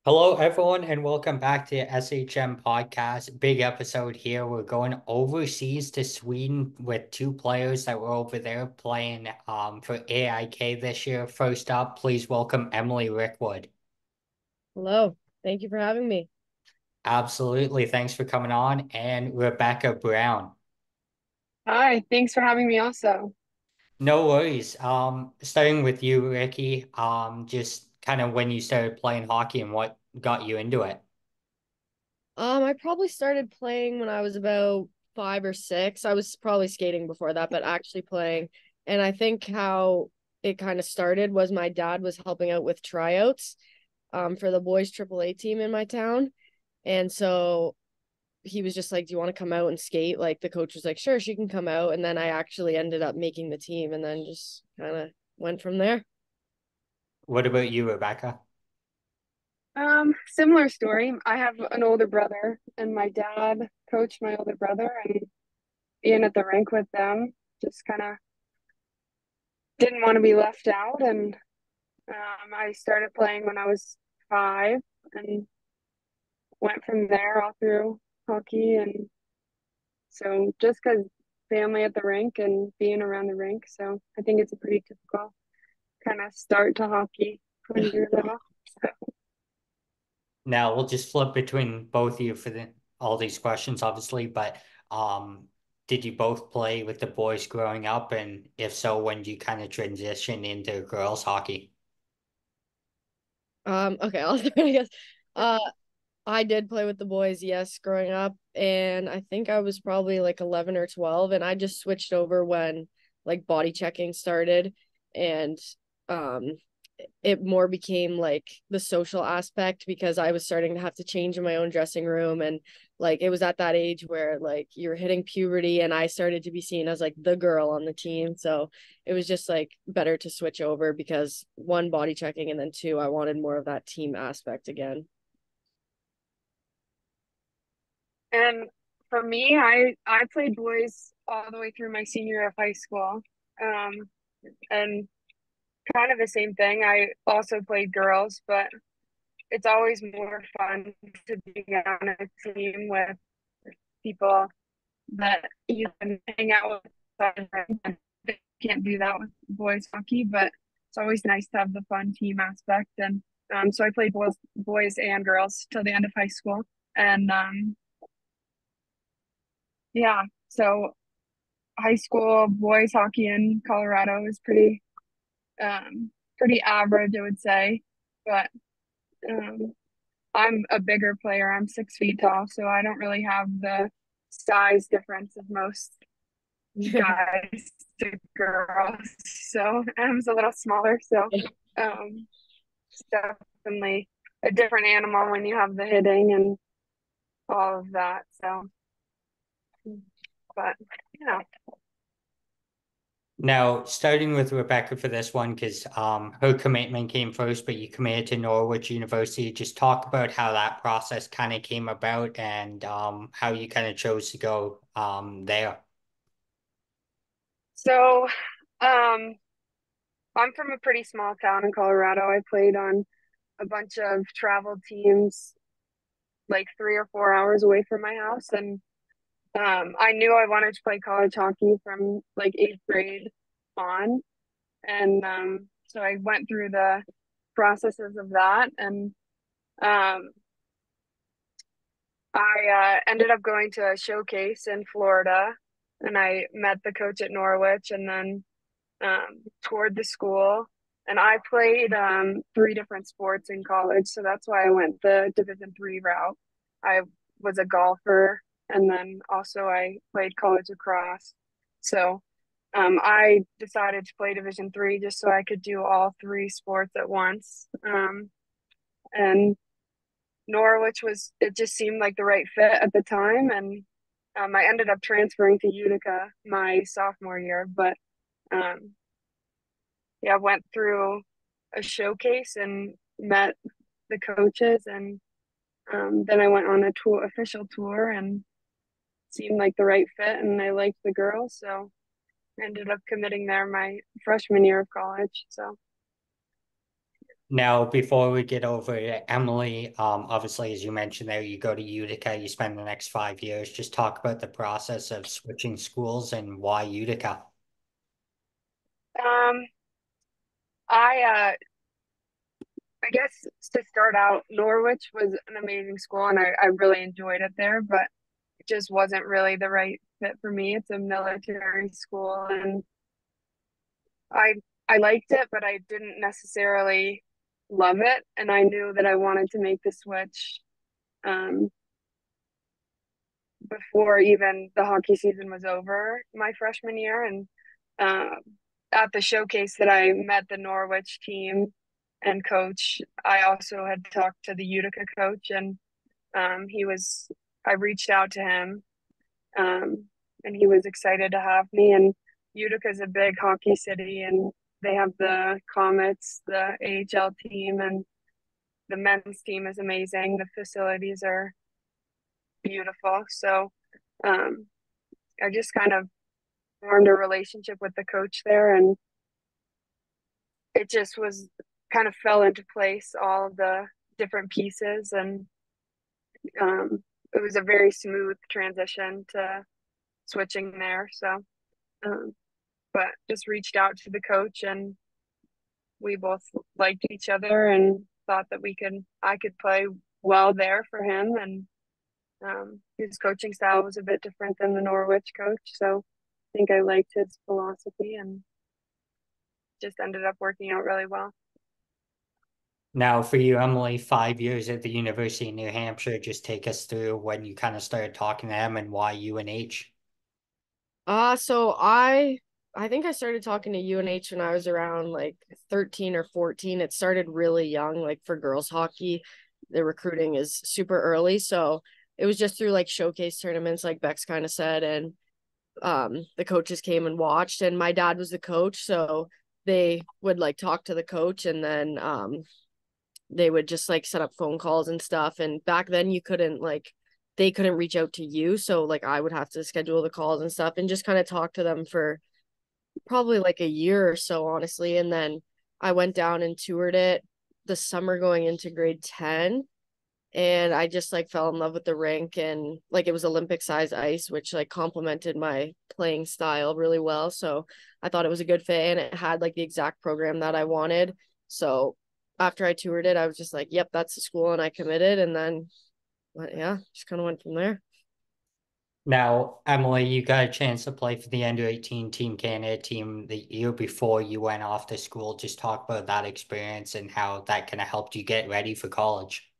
Hello, everyone, and welcome back to SHM podcast. Big episode here. We're going overseas to Sweden with two players that were over there playing for AIK this year. First up, please welcome Emily Rickwood. Hello. Thank you for having me. Absolutely. Thanks for coming on. And Rebecca Brown. Hi, thanks for having me also. No worries. Starting with you, Ricky, just kind of when you started playing hockey and what got you into it. I probably started playing when I was about 5 or 6. I was probably skating before that, but actually playing. And I think how it kind of started was my dad was helping out with tryouts for the boys AAA team in my town. And so he was just like, "Do you want to come out and skate?" Like the coach was like, "Sure, she can come out." And then I actually ended up making the team and then just kind of went from there. What about you, Rebecca? Similar story. I have an older brother, and my dad coached my older brother, and being at the rink with them, just kind of didn't want to be left out. And I started playing when I was 5, and went from there all through hockey. And so, just because family at the rink and being around the rink, so I think it's a pretty typical kind of start to hockey when you're little. So, Now we'll just flip between both of you for all these questions, obviously. But um, did you both play with the boys growing up? And if so, when did you kind of transition into girls hockey? Okay, I'll start, I guess. Uh, I did play with the boys, yes, growing up, and I think I was probably like 11 or 12, and I just switched over when like body checking started, and um it more became like the social aspect because I was starting to have to change in my own dressing room, and like it was at that age where like you're hitting puberty and I started to be seen as like the girl on the team. So it was just like better to switch over because one, body checking, and then two, I wanted more of that team aspect again. and for me, I played boys all the way through my senior year of high school. Um, and kind of the same thing. I also played girls, but it's always more fun to be on a team with people that you can hang out with. And they can't do that with boys hockey, but it's always nice to have the fun team aspect. And so I played boys and girls till the end of high school. And yeah, so high school boys hockey in Colorado is pretty average, I would say. But um, I'm a bigger player. I'm 6 feet tall, so I don't really have the size difference of most guys to girls. So I'm a little smaller. So it's definitely a different animal when you have the hitting and all of that. So, but yeah. Now, starting with Rebecca for this one, because her commitment came first, but you committed to Norwich University. Just talk about how that process kind of came about and how you kind of chose to go there. So um, I'm from a pretty small town in Colorado. I played on a bunch of travel teams like 3 or 4 hours away from my house. And I knew I wanted to play college hockey from like eighth grade on. And so I went through the processes of that. And um, I ended up going to a showcase in Florida. And I met the coach at Norwich and then toured the school. And I played three different sports in college. So that's why I went the Division 3 route. I was a golfer, and then also I played college lacrosse. So I decided to play Division 3 just so I could do all three sports at once. And Norwich it just seemed like the right fit at the time. And I ended up transferring to Utica my sophomore year, but um, yeah, went through a showcase and met the coaches, and then I went on a tour, official tour, and seemed like the right fit, and I liked the girls, so I ended up committing there my freshman year of college. So Now, before we get over to Emily, obviously, as you mentioned there, you go to Utica, you spend the next 5 years. Just talk about the process of switching schools and why Utica. Um, I guess to start out, Norwich was an amazing school and I really enjoyed it there, but it just wasn't really the right fit for me. It's a military school and I I liked it, but I didn't necessarily love it. And I knew that I wanted to make the switch um, before even the hockey season was over my freshman year. And um, at the showcase that I met the Norwich team and coach, I also had talked to the Utica coach, and I reached out to him, um, and he was excited to have me. And Utica is a big hockey city, and they have the Comets, the AHL team, and the men's team is amazing. The facilities are beautiful. So um, I just kind of formed a relationship with the coach there, and it just was kind of fell into place, all of the different pieces, and it was a very smooth transition to switching there. So, um, but just reached out to the coach, and we both liked each other and thought that I could play well there for him. And his coaching style was a bit different than the Norwich coach, so I think I liked his philosophy and just ended up working out really well. Now, for you, Emily, 5 years at the University of New Hampshire, just take us through when you kind of started talking to them and why UNH. So I think I started talking to UNH when I was around like 13 or 14. It started really young, like for girls hockey, the recruiting is super early. So it was just through like showcase tournaments, like Bex kind of said, and the coaches came and watched, and my dad was the coach, so they would like talk to the coach, and then they would just like set up phone calls and stuff. And back then you couldn't like they couldn't reach out to you, so like I would have to schedule the calls and stuff and just kind of talk to them for probably like a year or so, honestly. And then I went down and toured it the summer going into grade 10, and I just like fell in love with the rink, and like it was Olympic size ice, which like complemented my playing style really well. So I thought it was a good fit, and it had like the exact program that I wanted. So after I toured it, I was just like, yep, that's the school, and I committed. And then yeah, just kind of went from there. Now, Emily, you got a chance to play for the under 18 Team Canada team the year before you went off to school. Just talk about that experience and how that kind of helped you get ready for college.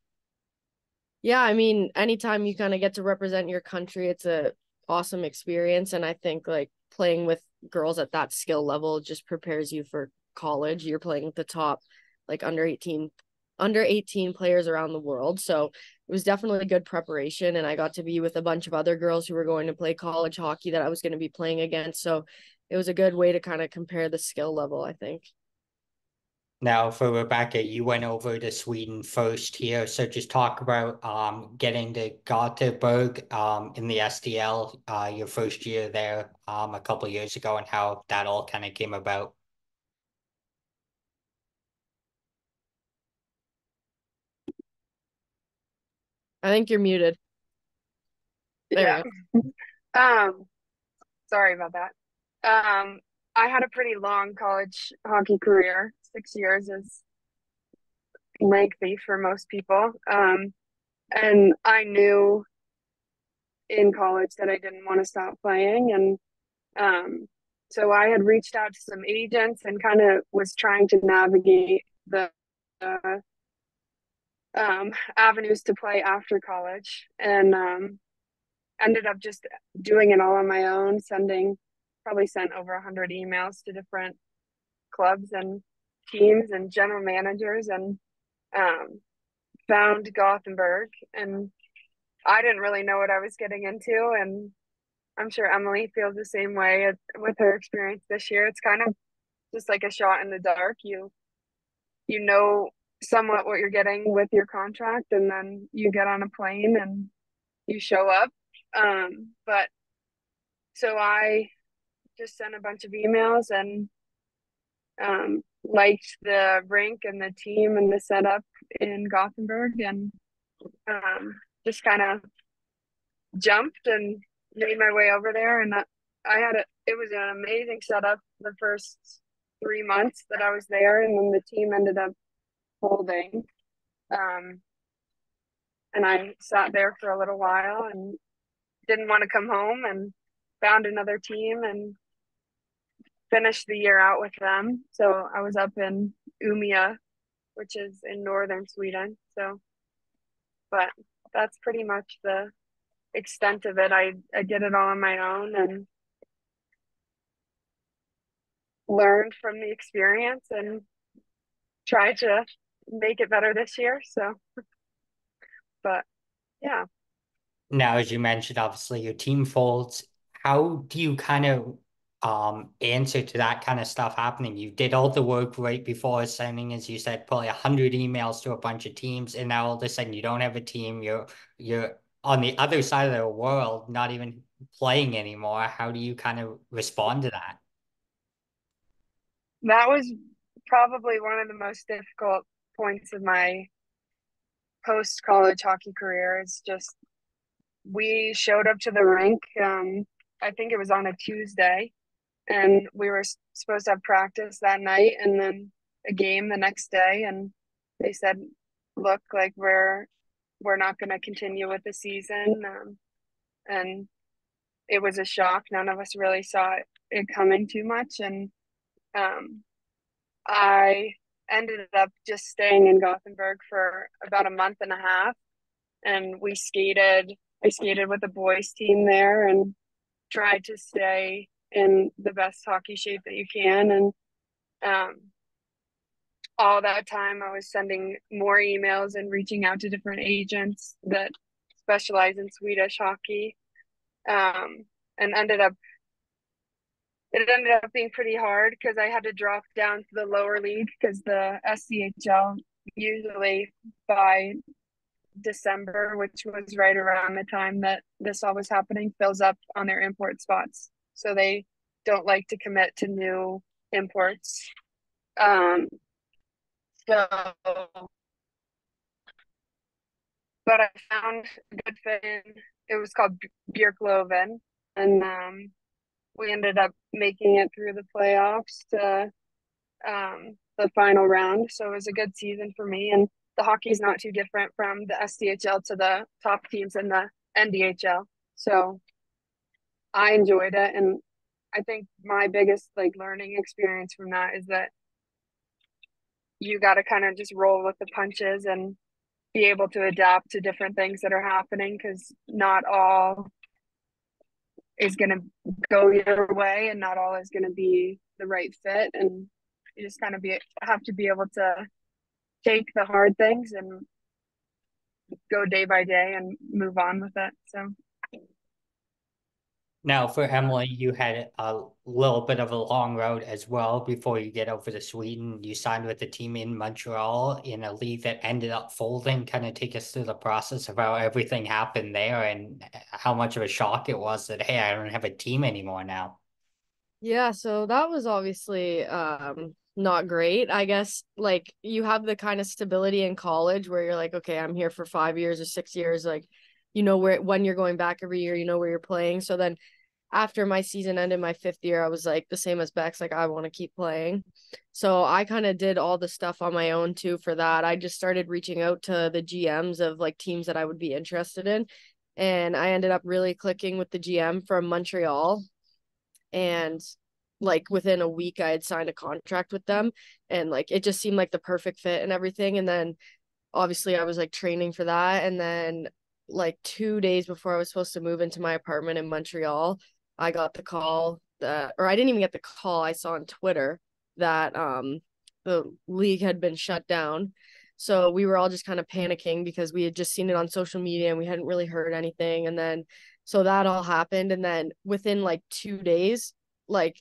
Yeah, I mean, anytime you kind of get to represent your country, it's a awesome experience. And I think like playing with girls at that skill level just prepares you for college. You're playing with the top like under 18 players around the world. So it was definitely good preparation. And I got to be with a bunch of other girls who were going to play college hockey that I was going to be playing against. So it was a good way to kind of compare the skill level, I think. Now, for Rebecca, you went over to Sweden first here, so just talk about getting to Gothenburg in the SDL your first year there a couple of years ago and how that all kind of came about. I think you're muted. There Yeah. you go. Um, Sorry about that. I had a pretty long college hockey career. 6 years is lengthy for most people. And I knew in college that I didn't want to stop playing. And so I had reached out to some agents and kind of was trying to navigate the uh, avenues to play after college. And ended up just doing it all on my own, probably sent over 100 emails to different clubs and teams and general managers, and um, found Gothenburg. And I didn't really know what I was getting into. And I'm sure Emily feels the same way with her experience this year. It's kind of just like a shot in the dark. You know somewhat what you're getting with your contract, and then you get on a plane and you show up. But so I just sent a bunch of emails and liked the rink and the team and the setup in Gothenburg, and just kind of jumped and made my way over there. And it was an amazing setup the first 3 months that I was there, and then the team ended up folding. Um, and I sat there for a little while and didn't want to come home, and found another team and finished the year out with them. So I was up in Umeå, which is in northern Sweden. So, but that's pretty much the extent of it. I did it all on my own and learned from the experience and tried to make it better this year. So, but yeah. Now, as you mentioned, obviously your team folds. How do you kind of answer to that kind of stuff happening? You did all the work right before sending, as you said, probably 100 emails to a bunch of teams, and now all of a sudden you don't have a team. You're on the other side of the world, not even playing anymore. How do you kind of respond to that? That was probably one of the most difficult points of my post college hockey career. It's just we showed up to the rink. I think it was on a Tuesday, and we were supposed to have practice that night and then a game the next day. And they said, "Look, like we're not going to continue with the season." And it was a shock. None of us really saw it coming too much, and um, I ended up just staying in Gothenburg for about a month and a half, and we skated. I skated with the boys team there and tried to stay in the best hockey shape that you can. And um, all that time, I was sending more emails and reaching out to different agents that specialize in Swedish hockey. Um, and it ended up being pretty hard because I had to drop down to the lower league because the SCHL usually by December, which was right around the time that this all was happening, fills up on their import spots. So they don't like to commit to new imports. Um, so, but I found a good fit in, it was called Björkloven, and we ended up making it through the playoffs to the final round. So it was a good season for me. And the hockey is not too different from the SDHL to the top teams in the NDHL. So I enjoyed it. And I think my biggest like learning experience from that is that you got to kind of just roll with the punches and be able to adapt to different things that are happening, because not all is going to go your way and not all is going to be the right fit. And you just kind of have to be able to take the hard things and go day by day and move on with it. So Now, for Emily, you had a little bit of a long road as well before you get over to Sweden. You signed with a team in Montreal in a league that ended up folding. Kind of take us through the process of how everything happened there and how much of a shock it was that, hey, I don't have a team anymore now. Yeah, so that was obviously not great. I guess like you have the kind of stability in college where you're like, okay, I'm here for 5 years or 6 years, like you know where when you're going back every year, you know where you're playing. So then after my season ended my fifth year, I was like the same as Bex, like I want to keep playing. So I kind of did all the stuff on my own too for that. I just started reaching out to the GMs of like teams that I would be interested in. And I ended up really clicking with the GM from Montreal, and like within a week I had signed a contract with them, and like it just seemed like the perfect fit and everything. And then obviously I was like training for that, and then like 2 days before I was supposed to move into my apartment in Montreal, I got the call that, or I didn't even get the call, I saw on Twitter that the league had been shut down. So we were all just kind of panicking because we had just seen it on social media and we hadn't really heard anything. And then so that all happened. And then within like 2 days, like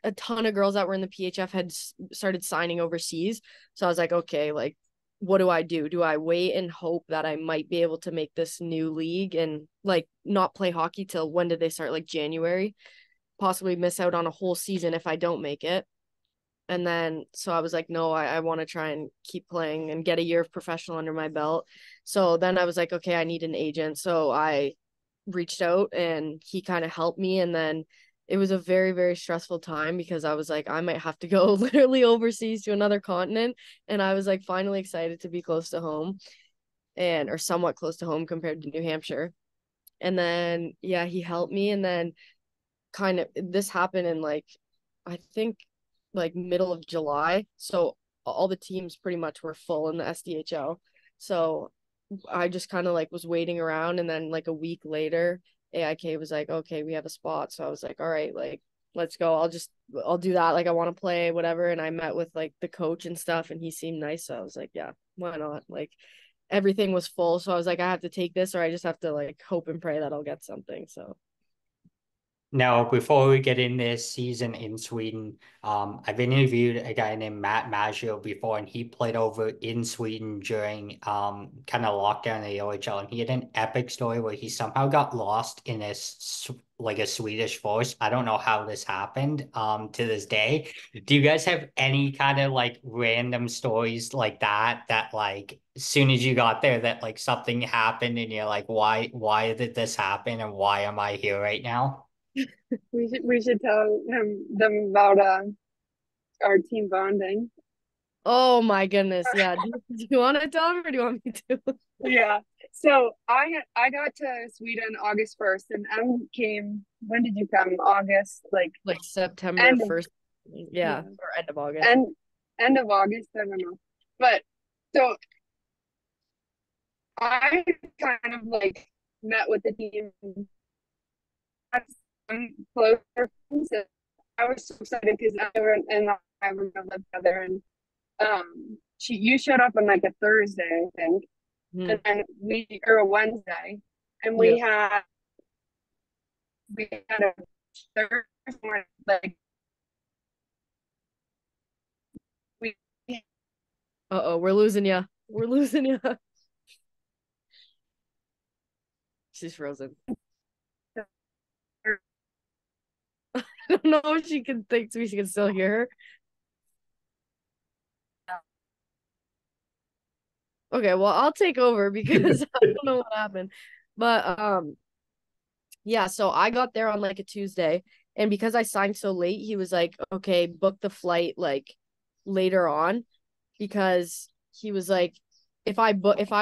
a ton of girls that were in the PHF had started signing overseas. So I was like, okay, like, what do I do? Do I wait and hope that I might be able to make this new league and like not play hockey till when did they start? Like January, possibly miss out on a whole season if I don't make it? And then, so I was like, no, I want to try and keep playing and get a year of professional under my belt. So then I was like, okay, I need an agent. So I reached out and he kind of helped me. And then it was a very, very stressful time because I was like, I might have to go literally overseas to another continent. And I was like, finally excited to be close to home and, or somewhat close to home compared to New Hampshire. And then, yeah, he helped me. And then kind of this happened in like, I think like middle of July. So all the teams pretty much were full in the SDHL. So I just kind of like was waiting around, and then like a week later, AIK was like, okay, we have a spot. So I was like, all right, like let's go. I'll do that. Like I want to play, whatever. And I met with like the coach and stuff, and he seemed nice. So I was like, yeah, why not? Like everything was full. So I was like, I have to take this, or I just have to like hope and pray that I'll get something. So Now, before we get in this season in Sweden, I've interviewed a guy named Matt Maggio before, and he played over in Sweden during kind of lockdown in the OHL, and he had an epic story where he somehow got lost in like a Swedish forest. I don't know how this happened to this day. Do you guys have any kind of like random stories like that like as soon as you got there that like something happened and you're like, why did this happen and why am I here right now? We should tell them about our team bonding. oh my goodness. Yeah. Do you want to tell him or do you want me to? Yeah. So I got to Sweden August 1st, and Em came. When did you come? August, like Like September end of 1st. Yeah. yeah, Or end of August. end end of August. I don't know, but so I kind of like met with the team. Had some closer friends, and I was so excited because Evan and I were gonna live together, and you showed up on like a Thursday, I think, Hmm. and then we or a Wednesday, and Yeah. we had a Thursday morning, like we Uh-oh, we're losing you. We're losing you. She's frozen. I don't know if she can think we can still hear her. Okay, well, I'll take over because I don't know what happened. But yeah, so I got there on like a Tuesday, and because I signed so late, he was like, "Okay, book the flight like later on," because he was like, if I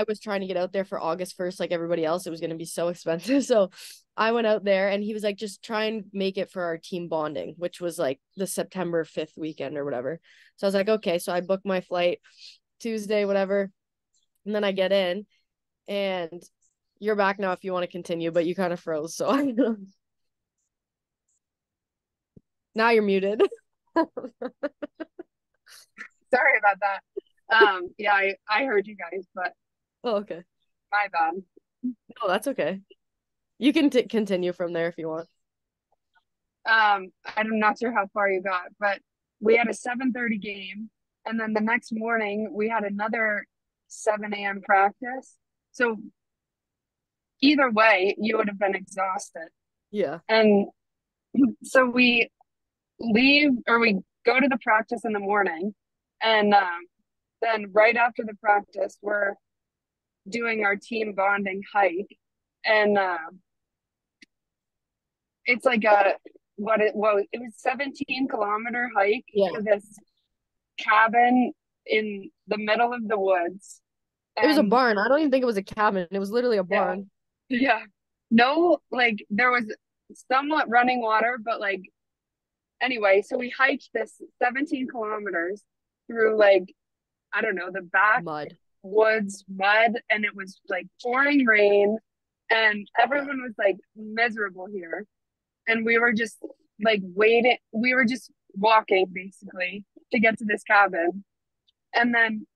was trying to get out there for August 1st like everybody else, it was going to be so expensive. So I went out there, and he was like, just try and make it for our team bonding, which was like the September 5th weekend or whatever. So I was like, okay, so I booked my flight Tuesday, whatever, and then I get in, and you're back now if you want to continue, but you kind of froze, so I now you're muted. sorry about that. Yeah, I heard you guys, but Oh, okay. my bad. No, that's okay. You can continue from there if you want. I'm not sure how far you got, but we had a 7:30 game, and then the next morning we had another 7 a.m. practice. So either way, you would have been exhausted. Yeah. And so we leave or we go to the practice in the morning, and then right after the practice, we're doing our team bonding hike, and it's like a it was 17-kilometer hike Yeah. to this cabin in the middle of the woods. It was a And barn. I don't even think it was a cabin. It was literally a yeah, barn. yeah. No, like there was somewhat running water, but like anyway, so we hiked this 17 kilometers through like, I don't know, the back Mud. woods, mud, and it was like pouring rain, and Yeah. everyone was like miserable here. And we were just like waiting, we were just walking basically to get to this cabin. And then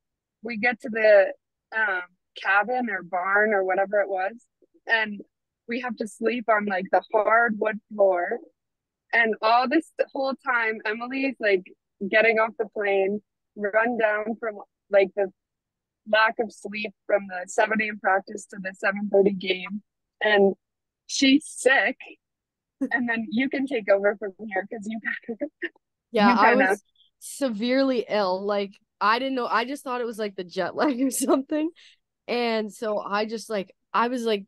we get to the um, cabin or barn or whatever it was, and we have to sleep on like the hard wood floor. And all this whole time, Emily's like getting off the plane, run down from like the lack of sleep from the 7 a.m. practice to the 7:30 game, and she's sick. And then you can take over from here because Yeah, you I kind of was severely ill. Like I didn't know. I just thought it was like the jet lag or something. And so I was like,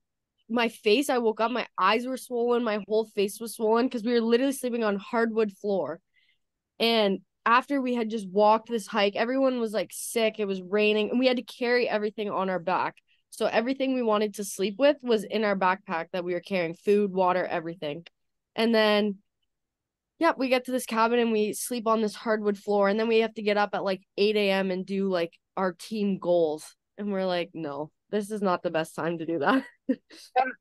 my face, I woke up, my eyes were swollen, my whole face was swollen because we were literally sleeping on hardwood floor. And after we had just walked this hike, everyone was like sick. It was raining, and we had to carry everything on our back. So everything we wanted to sleep with was in our backpack that we were carrying, food, water, everything. And then, yeah, we get to this cabin and we sleep on this hardwood floor. And then we have to get up at like 8 a.m. and do like our team goals. And we're like, no, this is not the best time to do that.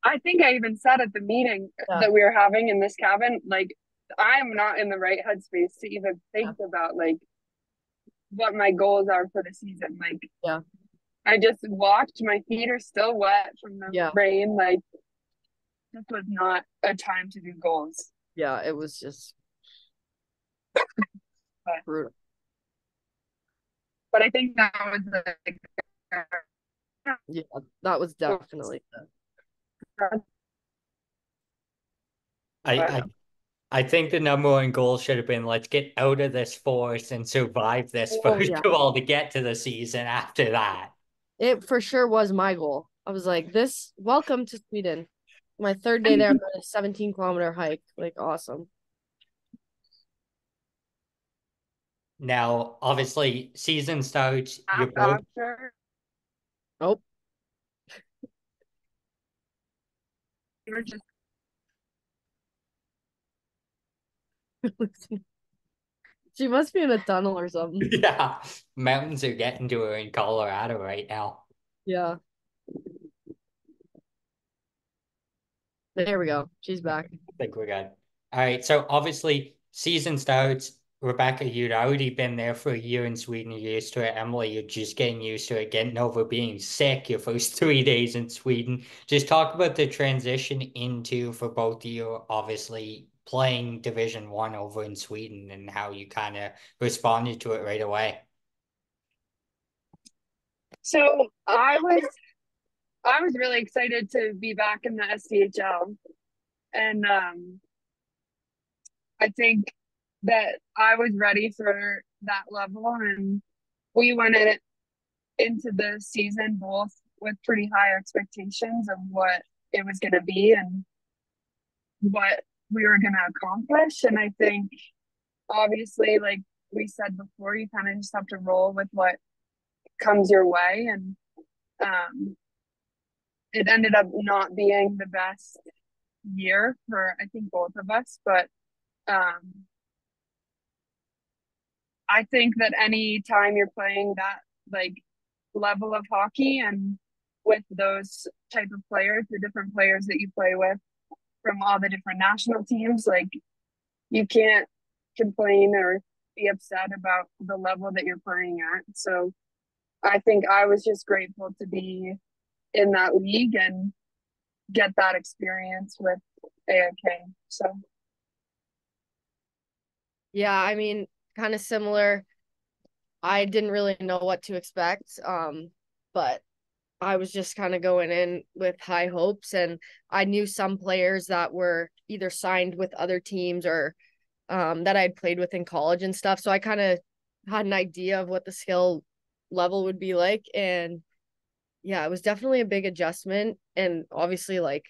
I think I even said at the meeting Yeah. that we were having in this cabin, like I am not in the right headspace to even Yeah. think about like what my goals are for the season. Like Yeah. I just walked, my feet are still wet from the Yeah. rain. Like this was not a time to do goals. Yeah. It was just But, brutal. but I think that was like Yeah. That was definitely I, but I I think the number one goal should have been let's get out of this forest and survive this oh first yeah. of all to get to the season after that. It for sure was my goal. I was like, this welcome to Sweden. My third day there, I'm on a 17-kilometer hike. Like awesome. Now, obviously, season starts. You're both after Oh, we were just she must be in a tunnel or something. yeah. Mountains are getting to her in Colorado right now. Yeah. There we go. She's back. I think we're good. All right. So obviously, season starts. Rebecca, you'd already been there for a year in Sweden. You're used to it. Emily, you're just getting used to it, getting over being sick your first 3 days in Sweden. Just talk about the transition into, for both of you, obviously playing Division One over in Sweden and how you kind of responded to it right away. so I was really excited to be back in the SDHL. And I think that I was ready for that level. And we went into the season both with pretty high expectations of what it was going to be and what we were going to accomplish. And I think, obviously, like we said before, you kind of just have to roll with what comes your way. And it ended up not being the best year for, I think, both of us. But I think that any time you're playing that like level of hockey and with those type of players, the different players that you play with from all the different national teams, like you can't complain or be upset about the level that you're playing at. So I think I was just grateful to be in that league and get that experience with AIK. So Yeah, I mean, kind of similar. I didn't really know what to expect. But I was just kind of going in with high hopes, and I knew some players that were either signed with other teams or that I'd played with in college and stuff. So I kind of had an idea of what the skill level would be like. And yeah, it was definitely a big adjustment. And obviously, like,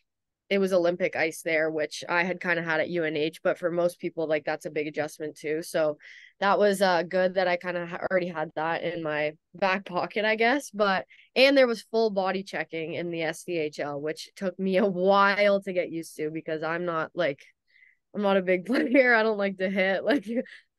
it was Olympic ice there, which I had kind of had at UNH, but for most people, like, that's a big adjustment too. So that was good that I kind of already had that in my back pocket, I guess. But, and there was full body checking in the SDHL, which took me a while to get used to because I'm not a big player. I don't like to hit. Like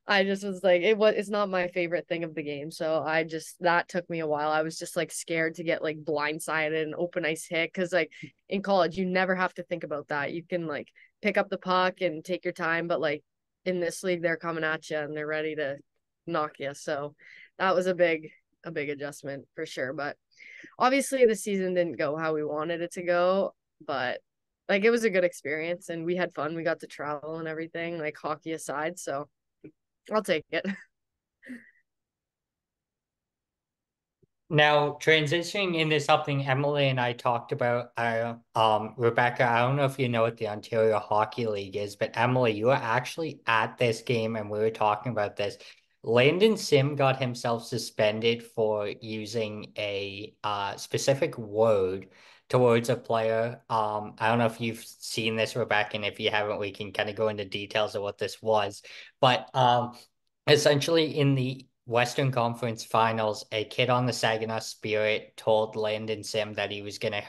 I just was like it's not my favorite thing of the game. So I just that took me a while. I was just like scared to get like blindsided and open ice hit because like in college you never have to think about that. You can like pick up the puck and take your time, but like in this league they're coming at you and they're ready to knock you. So that was a big adjustment for sure. But obviously the season didn't go how we wanted it to go, but like it was a good experience and we had fun. We got to travel and everything, like hockey aside. So I'll take it. Now, transitioning into something Emily and I talked about, Rebecca, I don't know if you know what the Ontario Hockey League is, but Emily, you were actually at this game and we were talking about this. Landon Sim got himself suspended for using a specific word towards a player. I don't know if you've seen this, Rebecca, and if you haven't, we can kind of go into details of what this was. But essentially, in the Western Conference Finals, a kid on the Saginaw Spirit told Landon Sim that he was going to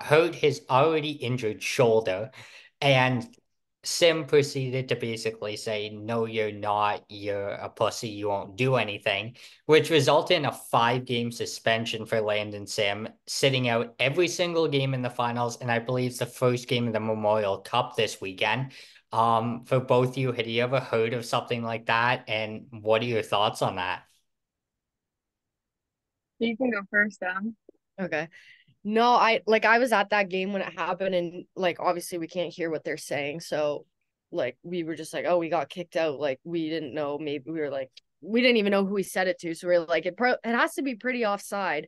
hurt his already injured shoulder. And Sim proceeded to basically say, no, you're not. You're a pussy. You won't do anything, which resulted in a 5-game suspension for Landon Sim, sitting out every single game in the finals. And I believe it's the first game of the Memorial Cup this weekend. For both you, had you ever heard of something like that? And what are your thoughts on that? You can go first, Okay. No, I was at that game when it happened, and like obviously we can't hear what they're saying. So like we were just like, oh, we got kicked out. Like we didn't know, maybe we were like we didn't even know who he said it to. So we are like it has to be pretty offside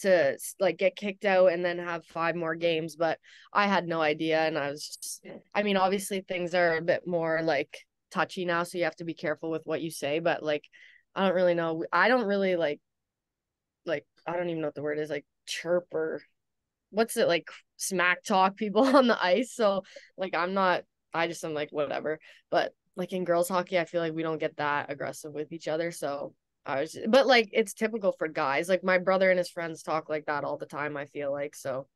to like get kicked out and then have 5 more games. But I had no idea, and I was just I mean, obviously things are a bit more like touchy now, so you have to be careful with what you say, but like I don't really know. I don't really like I don't even know what the word is, like chirp or what's it, like smack talk people on the ice. So like I'm like whatever. But like in girls hockey, I feel like we don't get that aggressive with each other. So but like it's typical for guys. Like my brother and his friends talk like that all the time, I feel like. So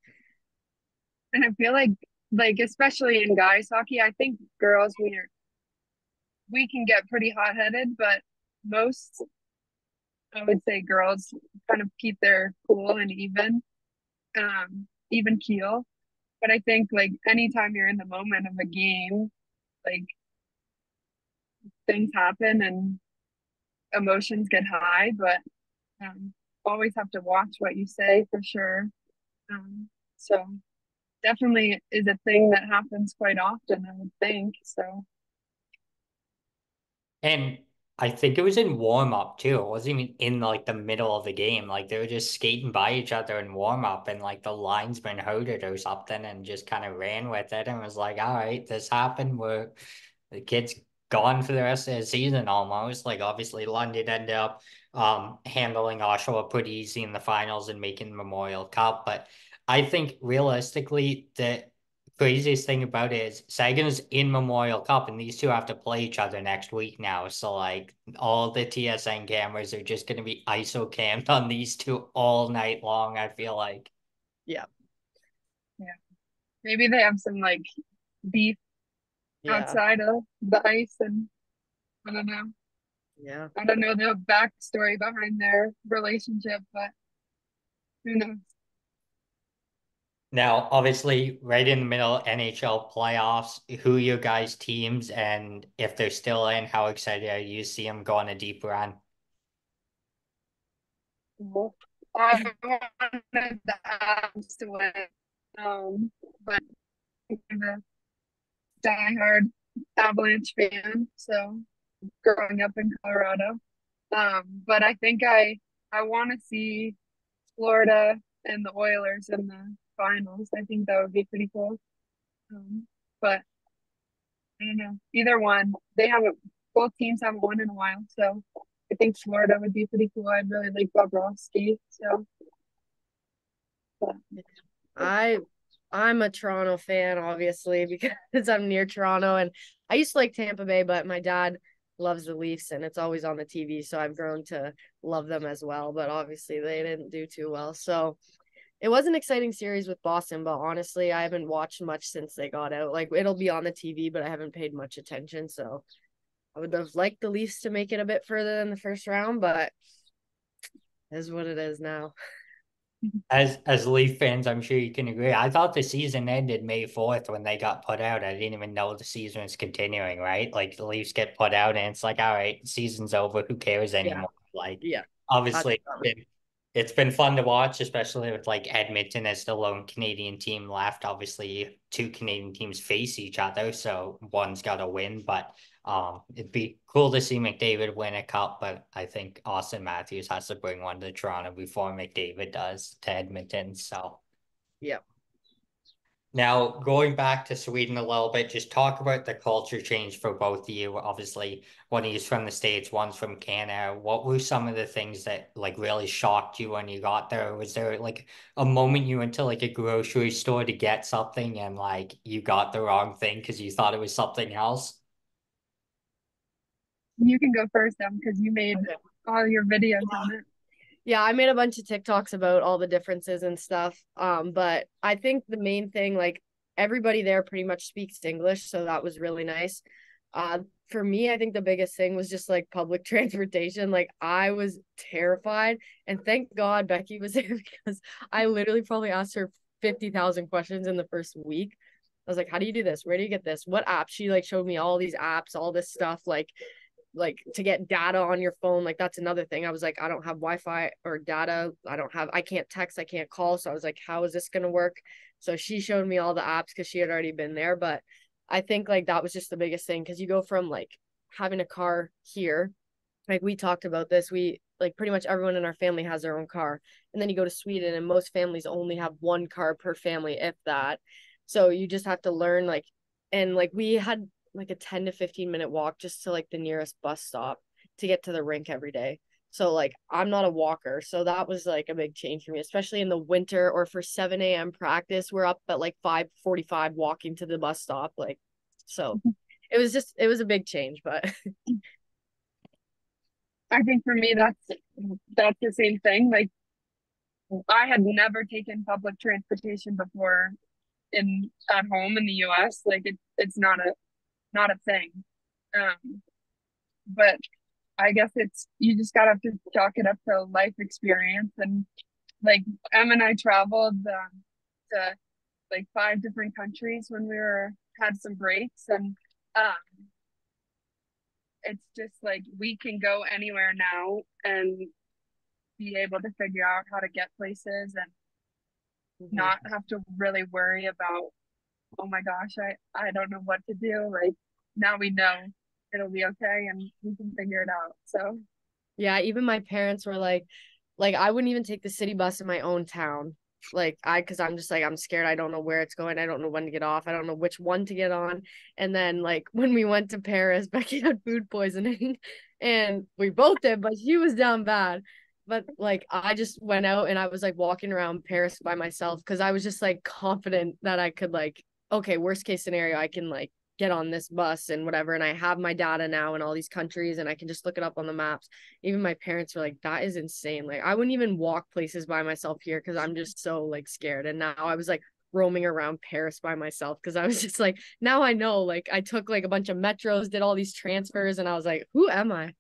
and I feel like especially in guys hockey, I think girls we can get pretty hot headed, but most I would say girls kind of keep their cool and even keel. But I think like anytime you're in the moment of a game, like things happen and emotions get high, but always have to watch what you say for sure. So definitely is a thing that happens quite often, I would think. So And I think it was in warm up too. It wasn't even in like the middle of the game. Like they were just skating by each other in warm up, and like the linesman heard it or something and just kind of ran with it and was like, all right, this happened. The kid's gone for the rest of the season almost. Like obviously London ended up handling Oshawa pretty easy in the finals and making Memorial Cup. But I think realistically the craziest thing about it is Sagan's in Memorial Cup and these two have to play each other next week now. So like all the TSN cameras are just gonna be ISO cammed on these two all night long, I feel like. yeah. yeah, maybe they have some like beef Yeah. outside of the ice, and I don't know. Yeah. I don't know the backstory behind their relationship, but who knows? Now, obviously, right in the middle NHL playoffs, who are your guys' teams, and if they're still in, how excited are you to see them go on a deep run? Well, I wanted the Avs to win, but I'm a diehard Avalanche fan, so growing up in Colorado. But I think I want to see Florida and the Oilers in the finals. I think that would be pretty cool. But I don't know. Either one. Both teams haven't won in a while, so I think Florida would be pretty cool. I'd really like Bobrovsky. So but, I I'm a Toronto fan, obviously, because I'm near Toronto, and I used to like Tampa Bay, but my dad loves the Leafs and it's always on the TV, so I've grown to love them as well. But obviously they didn't do too well. So it was an exciting series with Boston, but honestly, I haven't watched much since they got out. Like it'll be on the TV, but I haven't paid much attention. So I would have liked the Leafs to make it a bit further than the first round, but it is what it is now. As Leaf fans, I'm sure you can agree. I thought the season ended May 4th when they got put out. I didn't even know the season was continuing, right? Like the Leafs get put out and it's like, all right, season's over. Who cares Yeah, anymore? Like yeah. That's obviously it's been fun to watch, especially with like Edmonton as the lone Canadian team left. Obviously, two Canadian teams face each other, so one's got to win. But it'd be cool to see McDavid win a cup. But I think Austin Matthews has to bring one to Toronto before McDavid does to Edmonton. So yeah. Now, going back to Sweden a little bit, just talk about the culture change for both of you. Obviously, one is from the States, one's from Canada. What were some of the things that like really shocked you when you got there? Was there like a moment you went to like a grocery store to get something and like you got the wrong thing because you thought it was something else? You can go first, because you made Okay. all your videos on it. Yeah, I made a bunch of TikToks about all the differences and stuff. But I think the main thing, like everybody there pretty much speaks English, so that was really nice. For me, I think the biggest thing was just like public transportation. Like I was terrified, and thank God Becky was there because I literally probably asked her 50,000 questions in the first week. I was like, "How do you do this? Where do you get this? What app?" She like showed me all these apps, all this stuff, like to get data on your phone. Like that's another thing. I was like, I don't have Wi-Fi or data. I can't text, I can't call. So I was like, how is this going to work? So she showed me all the apps because she had already been there. But I think like that was just the biggest thing because you go from like having a car here, like we talked about this, we like pretty much everyone in our family has their own car. And then you go to Sweden and most families only have one car per family, if that. So you just have to learn like, and like we had like a 10 to 15-minute walk just to like the nearest bus stop to get to the rink every day. So like I'm not a walker. So that was like a big change for me, especially in the winter or for 7 a.m. practice. We're up at like 5:45 walking to the bus stop. Like so it was a big change, but I think for me, that's the same thing. Like I had never taken public transportation before in at home in the US. Like it's not a thing. Um, but I guess it's you just gotta have to chalk it up to life experience. And like Em and I traveled to like 5 different countries when we were had some breaks, and um it's just like we can go anywhere now and be able to figure out how to get places and Mhm. not have to really worry about, oh my gosh, I don't know what to do. Like now we know it'll be okay and we can figure it out. So Yeah, even my parents were like I wouldn't even take the city bus in my own town. Like because I'm just like I'm scared. I don't know where it's going. I don't know when to get off. I don't know which one to get on. And then like when we went to Paris, Becky had food poisoning, and we both did, but she was down bad. But like I just went out and I was like walking around Paris by myself because I was just like confident that I could like okay, worst case scenario, I can like get on this bus and whatever. And I have my data now in all these countries and I can just look it up on the maps. Even my parents were like, that is insane. Like I wouldn't even walk places by myself here because I'm just so like scared. And now I was like roaming around Paris by myself because I was just like, now I know. Like I took like a bunch of metros, did all these transfers, and I was like, who am I?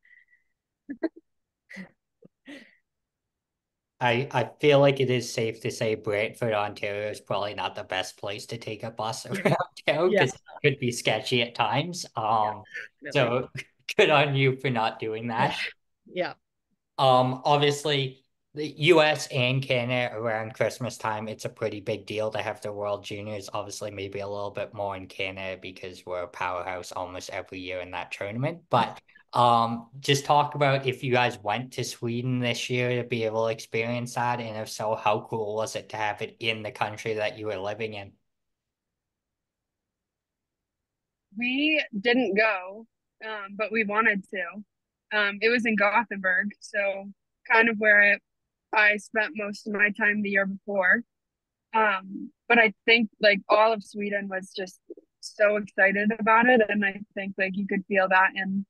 I feel like it is safe to say Brantford, Ontario is probably not the best place to take a bus Yeah. around town Yeah. because it could be sketchy at times. Yeah. Definitely. So good on you for not doing that. Yeah. Obviously, the US and Canada around Christmas time, it's a pretty big deal to have the World Juniors. Obviously, maybe a little bit more in Canada because we're a powerhouse almost every year in that tournament. But just talk about if you guys went to Sweden this year to be able to experience that, and if so, how cool was it to have it in the country that you were living in? we didn't go, but we wanted to. It was in Gothenburg, so kind of where I spent most of my time the year before. But I think like all of Sweden was just so excited about it, and I think like you could feel that in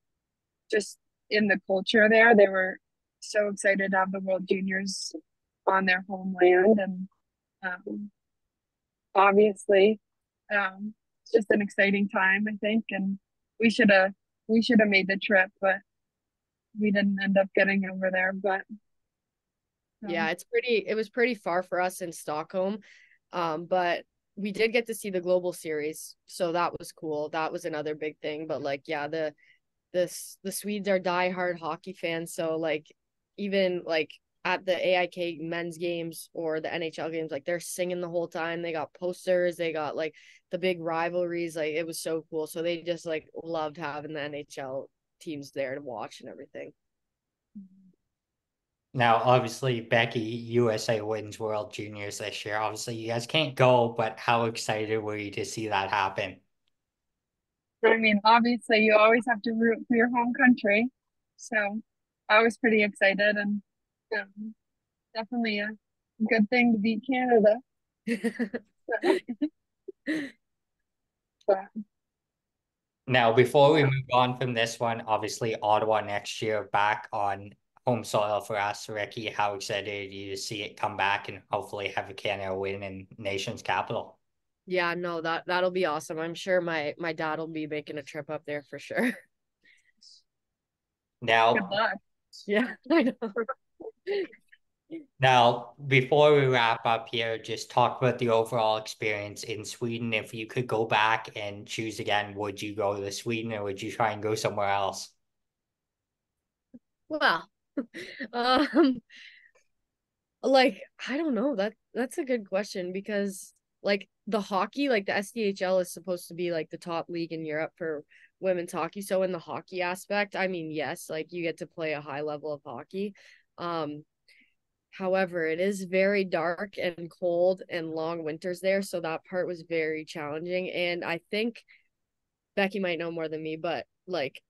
just in the culture there. They were so excited to have the World Juniors on their homeland, and um, obviously, it's just an exciting time, I think, and we should have we should have made the trip, but we didn't end up getting over there. But Yeah, um, it was pretty far for us in Stockholm. But we did get to see the global series. So that was cool. That was another big thing. But like, yeah, the Swedes are diehard hockey fans. So like even like at the AIK men's games or the NHL games, like they're singing the whole time. They got posters, they got like the big rivalries. Like it was so cool. So they just like loved having the NHL teams there to watch and everything. Now, obviously, Becky, USA wins World Juniors this year. Obviously, you guys can't go, but how excited were you to see that happen? I mean, obviously, you always have to root for your home country. So I was pretty excited and um, definitely a good thing to beat Canada. But Now, before we yeah, move on from this one, obviously, Ottawa next year back on home soil for us. Ricky, how excited are you to see it come back and hopefully have a Canada win in nation's capital? Yeah, no, that'll be awesome. I'm sure my dad will be making a trip up there for sure. good Now, luck. Yeah, I know. Now, before we wrap up here, just talk about the overall experience in Sweden. If you could go back and choose again, would you go to Sweden or would you try and go somewhere else? Well, um, like I don't know. That's a good question because like the hockey, like the SDHL is supposed to be like the top league in Europe for women's hockey. So in the hockey aspect, I mean, yes, like you get to play a high level of hockey. Um, However, it is very dark and cold and long winters there, so that part was very challenging. And I think Becky might know more than me, but like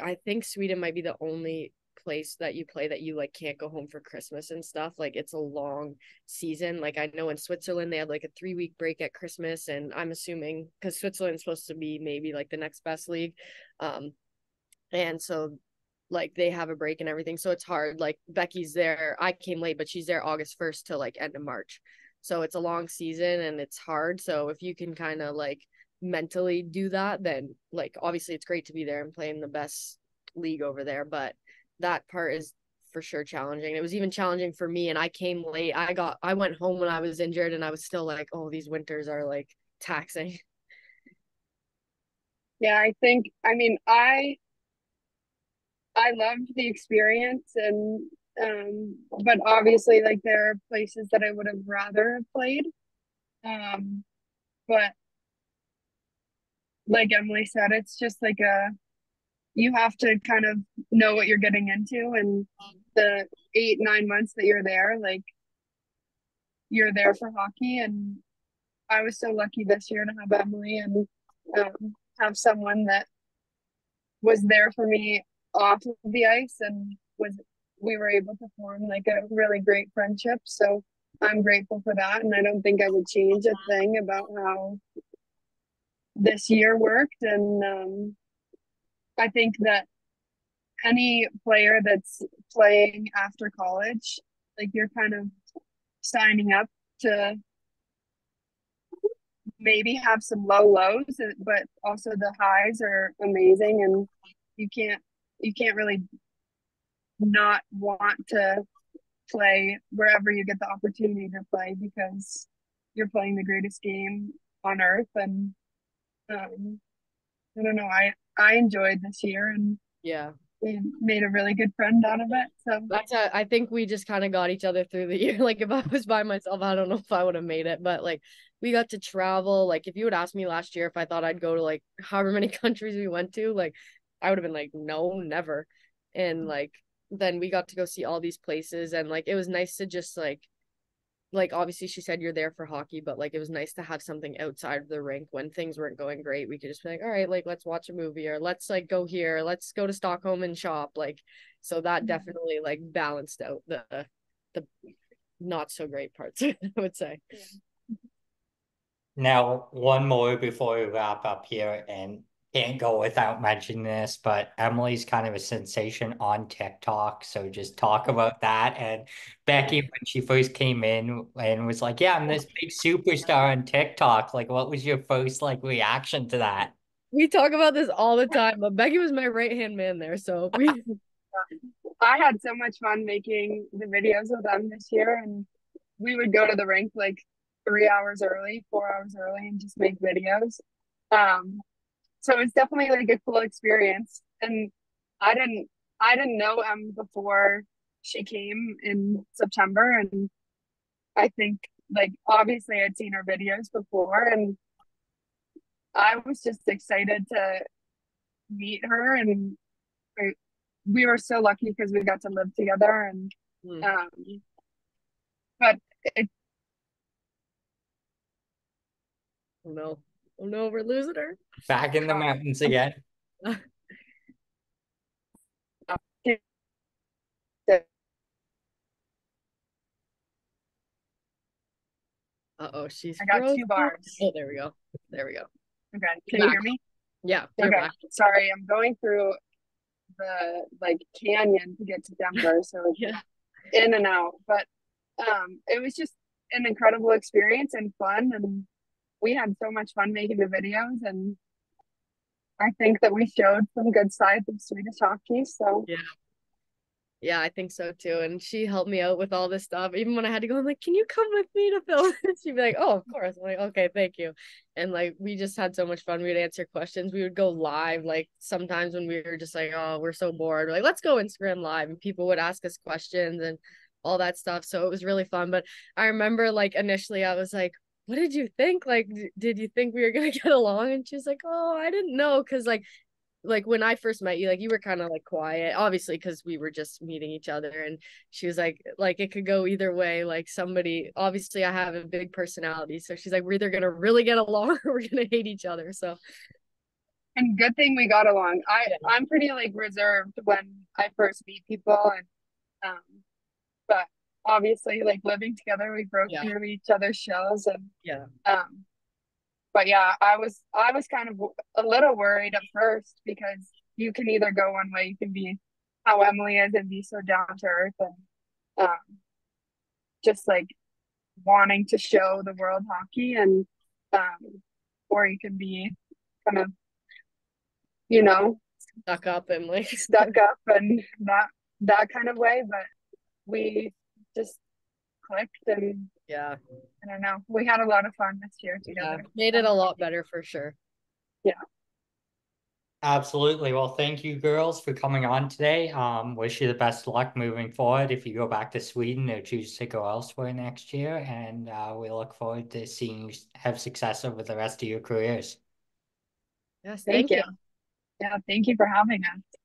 I think Sweden might be the only place that you play that you like can't go home for Christmas and stuff. Like it's a long season. Like I know in Switzerland they had like a 3 week break at Christmas, and I'm assuming because Switzerland's supposed to be maybe like the next best league. Um, and so like they have a break and everything. So it's hard. Like Becky's there. I came late, but she's there August 1st to like end of March. So it's a long season and it's hard. So if you can kind of like mentally do that, then like obviously it's great to be there and playing the best league over there. But that part is for sure challenging. It was even challenging for me and I came late. I went home when I was injured and I was still like, oh, these winters are like taxing. Yeah, I mean, I loved the experience and but obviously like there are places that I would have rather have played. Um, but like Emily said, it's just like a you have to kind of know what you're getting into and the 8, 9 months that you're there, like you're there for hockey. And I was so lucky this year to have Emily and have someone that was there for me off of the ice and was we were able to form like a really great friendship. So I'm grateful for that. And I don't think I would change a thing about how this year worked. And I think that any player that's playing after college, like you're kind of signing up to maybe have some low lows, but also the highs are amazing. And you can't you can't really not want to play wherever you get the opportunity to play because you're playing the greatest game on earth. And um, I don't know, I enjoyed this year and Yeah. we made a really good friend out of it. So I think we just kind of got each other through the year. Like if I was by myself, I don't know if I would have made it, but like we got to travel. Like if you would ask me last year if I thought I'd go to like however many countries we went to, like I would have been like, no, never. And like then we got to go see all these places and like it was nice to just like obviously she said you're there for hockey, but like it was nice to have something outside of the rink when things weren't going great. We could just be like, all right, like let's watch a movie or let's like go here, let's go to Stockholm and shop. Like so that definitely like balanced out the not so great parts, I would say. Now, one more before we wrap up here, and can't go without mentioning this, but Emily's kind of a sensation on TikTok. So just talk about that. And Becky, when she first came in and was like, "Yeah, I'm this big superstar on TikTok," like, what was your first like reaction to that? We talk about this all the time, but Becky was my right hand man there. So we I had so much fun making the videos with them this year. And we would go to the rink like 3 hours early, 4 hours early, and just make videos. Um, so it's definitely like a cool experience. And I didn't I didn't know before she came in September, and I think like obviously I'd seen her videos before, and I was just excited to meet her. And I, we were so lucky because we got to live together, and Hmm. Um, but it Oh no. Oh no, we're losing her. Back in the mountains again. Uh-oh, she's I got frozen. two bars. Oh, there we go. There we go. Okay, You're can you back. hear me? Yeah, you're Okay, back. sorry, I'm going through the like canyon to get to Denver, so it's Yeah. in and out. But it was just an incredible experience and fun, and we had so much fun making the videos, and I think that we showed some good sides of Swedish hockey. So Yeah. Yeah, I think so too. And she helped me out with all this stuff. Even when I had to go, I'm like, can you come with me to film this? She'd be like, oh, of course. I'm like, okay, thank you. And like, we just had so much fun. We would answer questions. We would go live. Like, sometimes when we were just like, oh, we're so bored, we're like, let's go Instagram live. And people would ask us questions and all that stuff. So it was really fun. But I remember, like, initially I was like, what did you think? Like, did you think we were going to get along? And she was like, oh, I didn't know. Cause like when I first met you, like you were kind of like quiet, obviously, because we were just meeting each other. And she was like it could go either way. Like somebody, obviously, I have a big personality, so she's like, we're either gonna really get along or we're gonna hate each other. So and good thing we got along. yeah, I'm pretty like reserved when I first meet people, and um, but obviously like living together, we broke yeah, through each other's shells, and yeah, um, but yeah, I was kind of a little worried at first because you can either go one way, you can be how Emily is and be so down to earth and just like wanting to show the world hockey, and or you can be kind of, you know, stuck up and like stuck up and that kind of way. But we just clicked, and yeah, I don't know, we had a lot of fun this year yeah, together. made it a lot better for sure. Yeah, Absolutely. Well, thank you girls for coming on today. Wish you the best of luck moving forward if you go back to Sweden or choose to go elsewhere next year. And we look forward to seeing you have success over the rest of your careers. Yes, thank thank you. you. Yeah, thank you for having us.